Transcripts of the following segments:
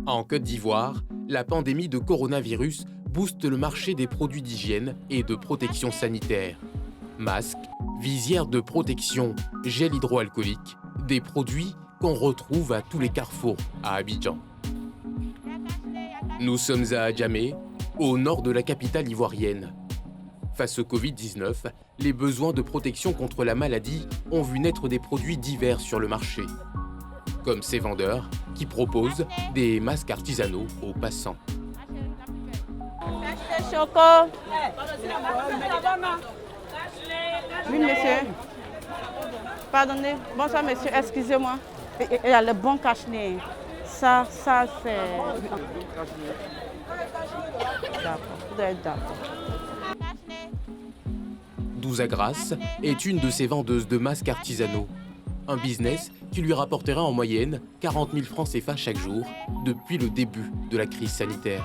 En Côte d'Ivoire, la pandémie de coronavirus booste le marché des produits d'hygiène et de protection sanitaire. Masques, visières de protection, gel hydroalcoolique, des produits qu'on retrouve à tous les carrefours à Abidjan. Nous sommes à Adjamé, au nord de la capitale ivoirienne. Face au Covid-19, les besoins de protection contre la maladie ont vu naître des produits divers sur le marché, comme ces vendeurs qui proposent des masques artisanaux aux passants. Oui, monsieur. Pardonnez. Bonsoir, monsieur. Excusez-moi. Il y a le bon cache-nez. Ça, c'est... D'accord. Vous êtes d'accord. Douza Grasse est une de ces vendeuses de masques artisanaux. Un business qui lui rapportera en moyenne 40 000 francs CFA chaque jour depuis le début de la crise sanitaire.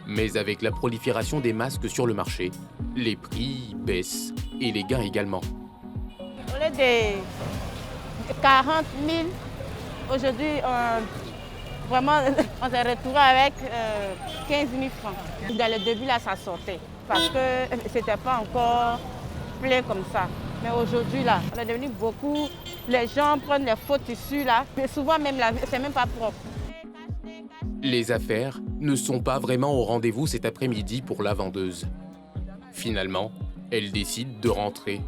Mais avec la prolifération des masques sur le marché, les prix baissent et les gains également. Au lieu de 40 000, aujourd'hui, vraiment, on s'est retrouvé avec 15 000 francs. Dans le début, là, ça sortait parce que ce n'était pas encore plein comme ça. Mais aujourd'hui, là, on est devenu beaucoup. Les gens prennent les faux tissus, là, mais souvent même, c'est même pas propre. Les affaires ne sont pas vraiment au rendez-vous cet après-midi pour la vendeuse. Finalement, elle décide de rentrer.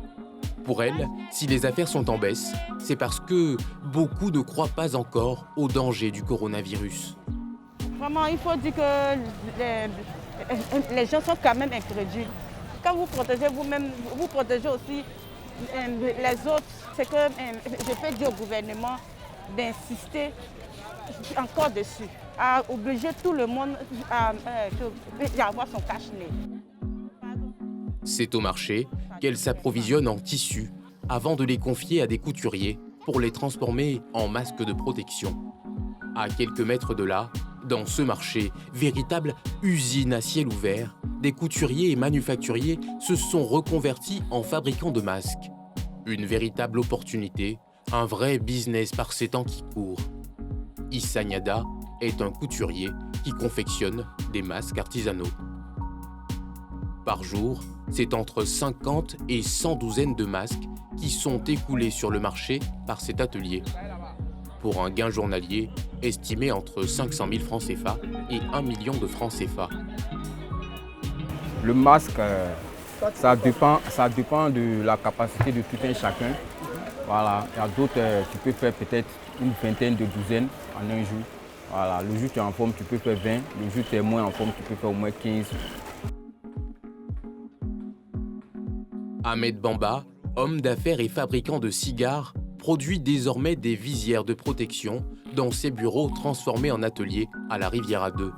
Pour elle, si les affaires sont en baisse, c'est parce que beaucoup ne croient pas encore au danger du coronavirus. Vraiment, il faut dire que les gens sont quand même incrédules. Quand vous protégez vous-même, vous protégez aussi les autres. C'est que je peux dire au gouvernement d'insister encore dessus, à obliger tout le monde à avoir son cache-nez. C'est au marché qu'elle s'approvisionne en tissus avant de les confier à des couturiers pour les transformer en masques de protection. À quelques mètres de là, dans ce marché, véritable usine à ciel ouvert, des couturiers et manufacturiers se sont reconvertis en fabricants de masques. Une véritable opportunité, un vrai business par ces temps qui courent. Issa Niada est un couturier qui confectionne des masques artisanaux. Par jour, c'est entre 50 et 100 douzaines de masques qui sont écoulés sur le marché par cet atelier, pour un gain journalier estimé entre 500 000 francs CFA et 1 million de francs CFA. Le masque, ça dépend de la capacité de tout un chacun. Voilà. Il y a d'autres, tu peux faire peut-être une vingtaine de douzaines en un jour. Voilà. Le jour où tu es en forme, tu peux faire 20. Le jour où tu es moins en forme, tu peux faire au moins 15. Ahmed Bamba, homme d'affaires et fabricant de cigares, produit désormais des visières de protection dans ses bureaux transformés en ateliers à la Riviera 2.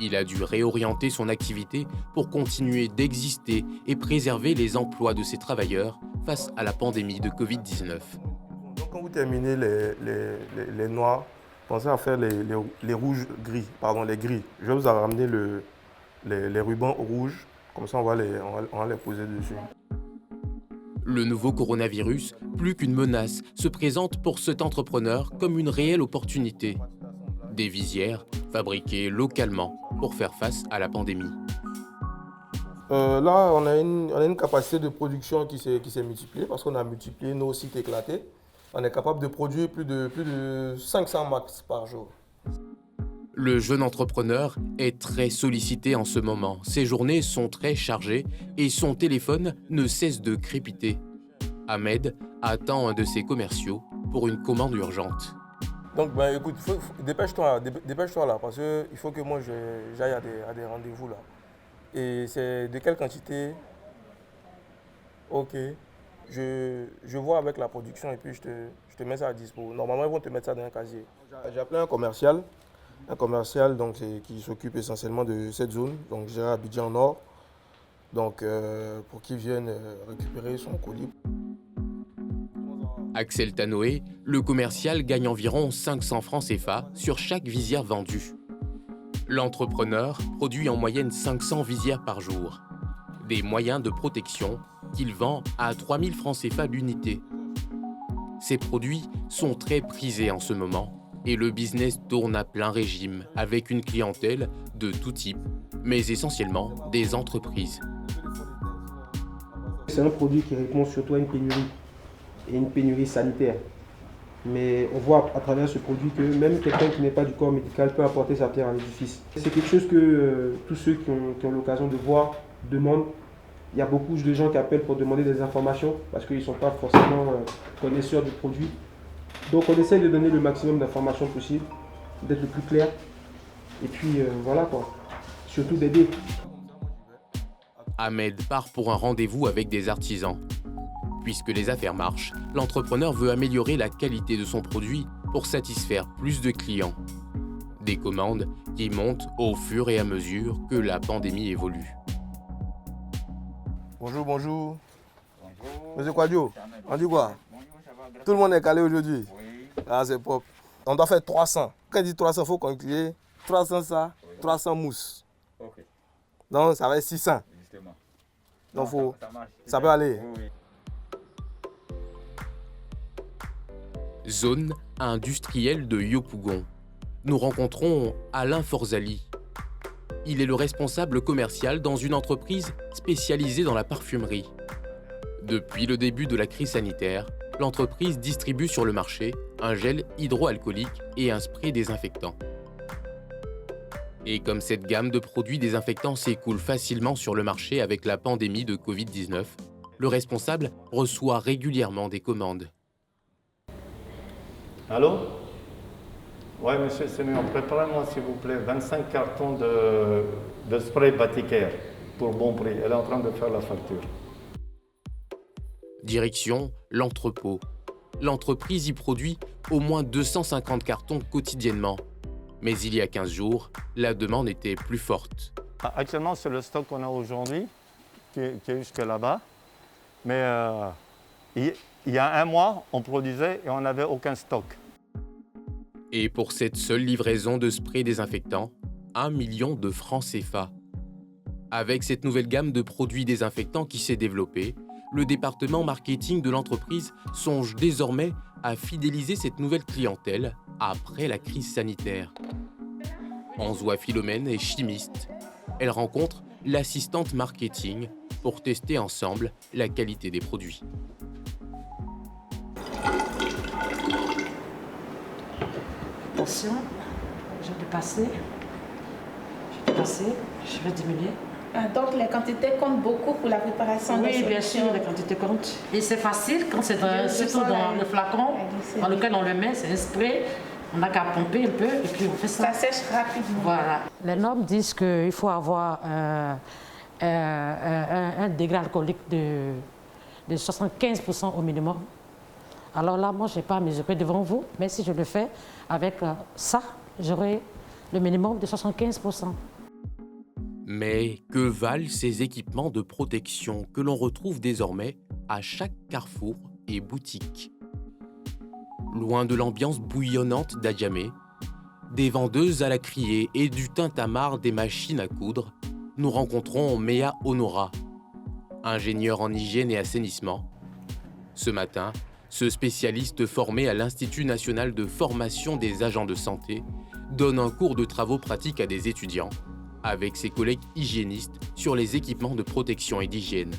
Il a dû réorienter son activité pour continuer d'exister et préserver les emplois de ses travailleurs face à la pandémie de Covid-19. Donc, quand vous terminez les noirs, pensez à faire les rouges gris, pardon, les gris. Je vais vous ramener les rubans rouges, comme ça on va les poser dessus. Le nouveau coronavirus, plus qu'une menace, se présente pour cet entrepreneur comme une réelle opportunité. Des visières fabriquées localement pour faire face à la pandémie. Là, on a une capacité de production qui s'est multipliée parce qu'on a multiplié nos sites éclatés. On est capable de produire plus de 500 max par jour. Le jeune entrepreneur est très sollicité en ce moment. Ses journées sont très chargées et son téléphone ne cesse de crépiter. Ahmed attend un de ses commerciaux pour une commande urgente. Donc, écoute, dépêche-toi là, parce qu'il faut que moi j'aille à des rendez-vous là. Et c'est de quelle quantité? Ok. Je vois avec la production et puis je te mets ça à dispo. Normalement, ils vont te mettre ça dans un casier. J'ai appelé un commercial donc, qui s'occupe essentiellement de cette zone, donc j'ai Abidjan Nord, donc, pour qu'il vienne récupérer son colis. Axel Tanoé, le commercial gagne environ 500 francs CFA sur chaque visière vendue. L'entrepreneur produit en moyenne 500 visières par jour. Des moyens de protection qu'il vend à 3 000 francs CFA l'unité. Ces produits sont très prisés en ce moment et le business tourne à plein régime avec une clientèle de tout type, mais essentiellement des entreprises. C'est un produit qui répond surtout à une pénurie, et une pénurie sanitaire. Mais on voit à travers ce produit que même quelqu'un qui n'est pas du corps médical peut apporter sa pierre à l'édifice. C'est quelque chose que tous ceux qui ont l'occasion de voir demandent. Il y a beaucoup de gens qui appellent pour demander des informations parce qu'ils ne sont pas forcément connaisseurs du produit. Donc on essaie de donner le maximum d'informations possible, d'être le plus clair. Et puis voilà quoi, surtout d'aider. Ahmed part pour un rendez-vous avec des artisans. Puisque les affaires marchent, l'entrepreneur veut améliorer la qualité de son produit pour satisfaire plus de clients. Des commandes qui montent au fur et à mesure que la pandémie évolue. Bonjour, bonjour. Bonjour. Monsieur Quadio, on dit quoi? Tout le monde est calé aujourd'hui? Oui. Ah, c'est propre. On doit faire 300. Quand on dit 300, il faut calculer 300 ça, 300 mousses. Okay. Donc, ça va être 600. Justement. Donc, ça peut aller. Oui. Zone industrielle de Yopougon. Nous rencontrons Alain Forzali. Il est le responsable commercial dans une entreprise spécialisée dans la parfumerie. Depuis le début de la crise sanitaire, l'entreprise distribue sur le marché un gel hydroalcoolique et un spray désinfectant. Et comme cette gamme de produits désinfectants s'écoule facilement sur le marché avec la pandémie de Covid-19, le responsable reçoit régulièrement des commandes. Allô? Oui, monsieur Séméon, préparez-moi s'il vous plaît 25 cartons de spray Baticare pour bon prix. Elle est en train de faire la facture. Direction l'entrepôt. L'entreprise y produit au moins 250 cartons quotidiennement. Mais il y a 15 jours, la demande était plus forte. Actuellement, c'est le stock qu'on a aujourd'hui, qui est jusque là-bas. Mais il y a un mois, on produisait et on n'avait aucun stock. Et pour cette seule livraison de spray désinfectant, 1 million de francs CFA. Avec cette nouvelle gamme de produits désinfectants qui s'est développée, le département marketing de l'entreprise songe désormais à fidéliser cette nouvelle clientèle après la crise sanitaire. Anzoua Philomène est chimiste. Elle rencontre l'assistante marketing pour tester ensemble la qualité des produits. Attention, je vais passer, je vais diminuer. Donc les quantités comptent beaucoup pour la préparation des Oui, bien sûr, les quantités comptent. Et c'est facile quand c'est surtout dans le flacon dans lequel on le met, c'est un spray. On n'a qu'à pomper un peu et puis on fait ça. Ça sèche rapidement. Voilà. Les normes disent qu'il faut avoir un degré alcoolique de 75% au minimum. Alors là, moi, je n'ai pas mesuré devant vous, mais si je le fais avec ça, j'aurai le minimum de 75%. Mais que valent ces équipements de protection que l'on retrouve désormais à chaque carrefour et boutique? Loin de l'ambiance bouillonnante d'Adjamé, des vendeuses à la criée et du tintamarre des machines à coudre, nous rencontrons Méa Honora, ingénieur en hygiène et assainissement. Ce matin, ce spécialiste formé à l'Institut national de formation des agents de santé donne un cours de travaux pratiques à des étudiants, avec ses collègues hygiénistes sur les équipements de protection et d'hygiène.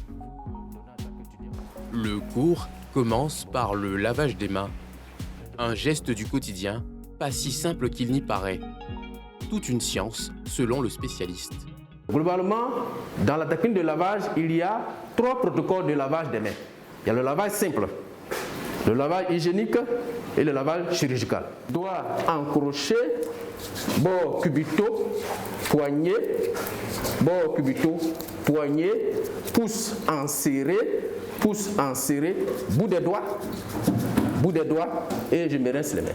Le cours commence par le lavage des mains, un geste du quotidien pas si simple qu'il n'y paraît. Toute une science, selon le spécialiste. Globalement, dans la technique de lavage, il y a 3 protocoles de lavage des mains. Il y a le lavage simple, le lavage hygiénique et le lavage chirurgical. Doigt encroché, bord cubito, poignet, bord cubito, poignet, pouce enserré, bout des doigts et je me rince les mains.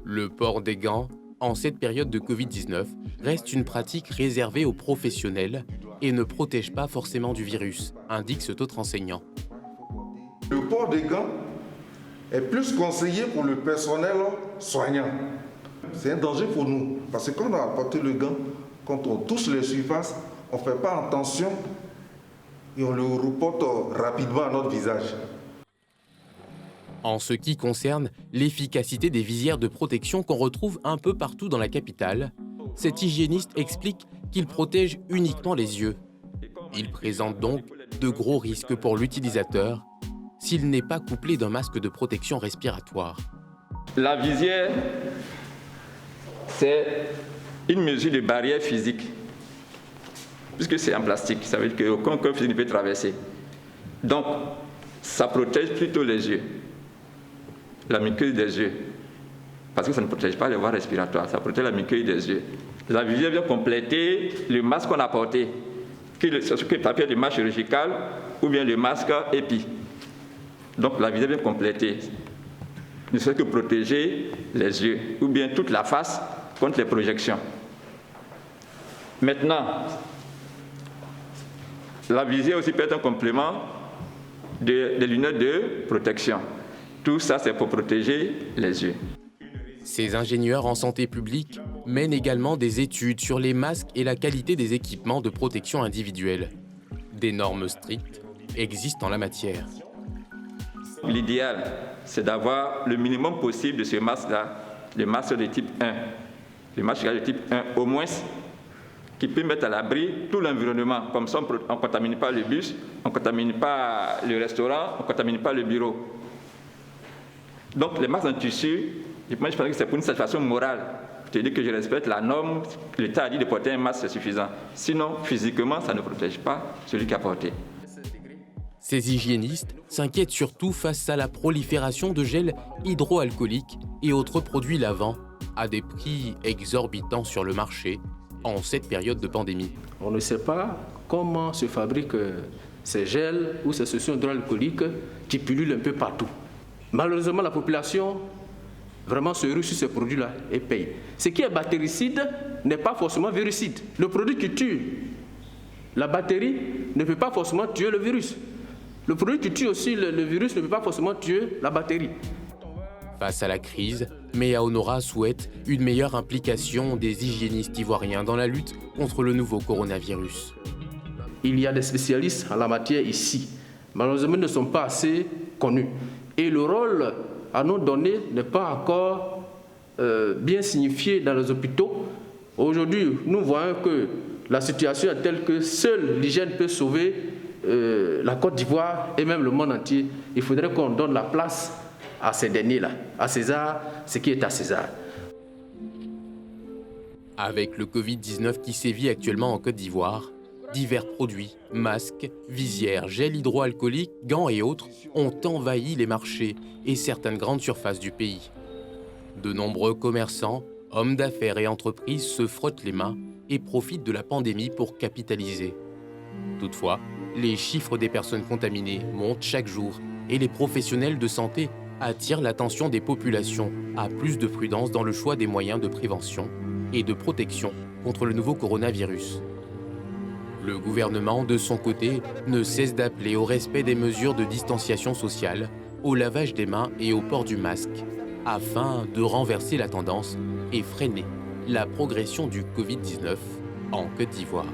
Le port des gants, en cette période de Covid-19, reste une pratique réservée aux professionnels et ne protège pas forcément du virus, indique cet autre enseignant. Le port des gants est plus conseillé pour le personnel soignant. C'est un danger pour nous, parce que quand on a porté le gant, quand on touche les surfaces, on ne fait pas attention et on le reporte rapidement à notre visage. En ce qui concerne l'efficacité des visières de protection qu'on retrouve un peu partout dans la capitale, cet hygiéniste explique qu'ils protègent uniquement les yeux. Il présente donc de gros risques pour l'utilisateur s'il n'est pas couplé d'un masque de protection respiratoire. La visière, c'est une mesure de barrière physique. Puisque c'est en plastique, ça veut dire qu'aucun corps physique ne peut traverser. Donc, ça protège plutôt les yeux, la muqueuse des yeux. Parce que ça ne protège pas les voies respiratoires, ça protège la muqueuse des yeux. La visière vient compléter le masque qu'on a porté, que le papier de masque chirurgical ou bien le masque épi. Donc la visière vient compléter, ne serait que protéger les yeux ou bien toute la face contre les projections. Maintenant, la visière aussi peut être un complément des lunettes de protection. Tout ça, c'est pour protéger les yeux. Ces ingénieurs en santé publique mènent également des études sur les masques et la qualité des équipements de protection individuelle. Des normes strictes existent en la matière. L'idéal, c'est d'avoir le minimum possible de ce masque-là, le masque de type 1. Le masque de type 1, au moins, qui peut mettre à l'abri tout l'environnement. Comme ça, on ne contamine pas le bus, on ne contamine pas le restaurant, on ne contamine pas le bureau. Donc, les masques en tissu, je pense que c'est pour une satisfaction morale. Je te dis que je respecte la norme, l'État a dit de porter un masque, c'est suffisant. Sinon, physiquement, ça ne protège pas celui qui a porté. Ces hygiénistes s'inquiètent surtout face à la prolifération de gels hydroalcooliques et autres produits lavants à des prix exorbitants sur le marché en cette période de pandémie. On ne sait pas comment se fabriquent ces gels ou ces solutions hydroalcooliques qui pullulent un peu partout. Malheureusement, la population vraiment se rue sur ces produits-là et paye. Ce qui est bactéricide n'est pas forcément virucide. Le produit qui tue la bactérie ne peut pas forcément tuer le virus. Le produit qui tue aussi le virus ne peut pas forcément tuer la bactérie. Face à la crise, Mea Honora souhaite une meilleure implication des hygiénistes ivoiriens dans la lutte contre le nouveau coronavirus. Il y a des spécialistes en la matière ici. Malheureusement, ils ne sont pas assez connus. Et le rôle à nous donner n'est pas encore bien signifié dans les hôpitaux. Aujourd'hui, nous voyons que la situation est telle que seule l'hygiène peut sauver la Côte d'Ivoire et même le monde entier. Il faudrait qu'on donne la place à ces derniers-là, à César, ce qui est à César. Avec le Covid-19 qui sévit actuellement en Côte d'Ivoire, divers produits, masques, visières, gels hydroalcooliques, gants et autres ont envahi les marchés et certaines grandes surfaces du pays. De nombreux commerçants, hommes d'affaires et entreprises se frottent les mains et profitent de la pandémie pour capitaliser. Toutefois, les chiffres des personnes contaminées montent chaque jour et les professionnels de santé attirent l'attention des populations à plus de prudence dans le choix des moyens de prévention et de protection contre le nouveau coronavirus. Le gouvernement, de son côté, ne cesse d'appeler au respect des mesures de distanciation sociale, au lavage des mains et au port du masque, afin de renverser la tendance et freiner la progression du Covid-19 en Côte d'Ivoire.